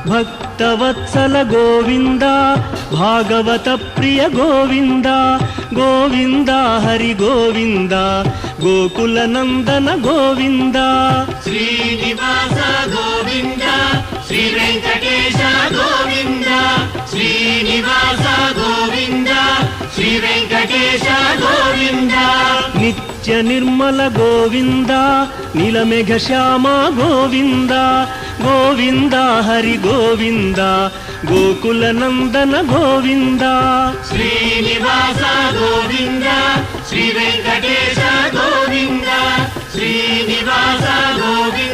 ಭಕ್ತವತ್ಸಲ ಗೋವಿಂದ ಭಾಗವತ ಪ್ರಿಯ ಗೋವಿಂದ ಗೋವಿಂದ ಹರಿ ಗೋವಿಂದ ಗೋಕುಲ ನಂದನ ಗೋವಿಂದ ಶ್ರೀನಿವಾಸ ಗೋವಿಂದ ಶ್ರೀ ವೆಂಕಟೇಶ ಗೋವಿಂದ ಶ್ರೀನಿವಾಸ ಗೋವಿಂದ ಶ್ರೀ ವೆಂಕಟೇಶ ಗೋವಿಂದ ನಿತ್ಯ ನಿರ್ಮಲ ಗೋವಿಂದ ನೀಲಮೇಘ ಶ್ಯಾಮ ಗೋವಿಂದ ಗೋವಿಂದ ಹರಿ ಗೋವಿಂದ ಗೋಕುಲ ನಂದನ ಗೋವಿಂದ ಶ್ರೀನಿವಾಸ ಗೋವಿಂದ ಶ್ರೀ ವೆಂಕಟೇಶ ಗೋವಿಂದ ಶ್ರೀನಿವಾಸ ಗೋವಿಂದ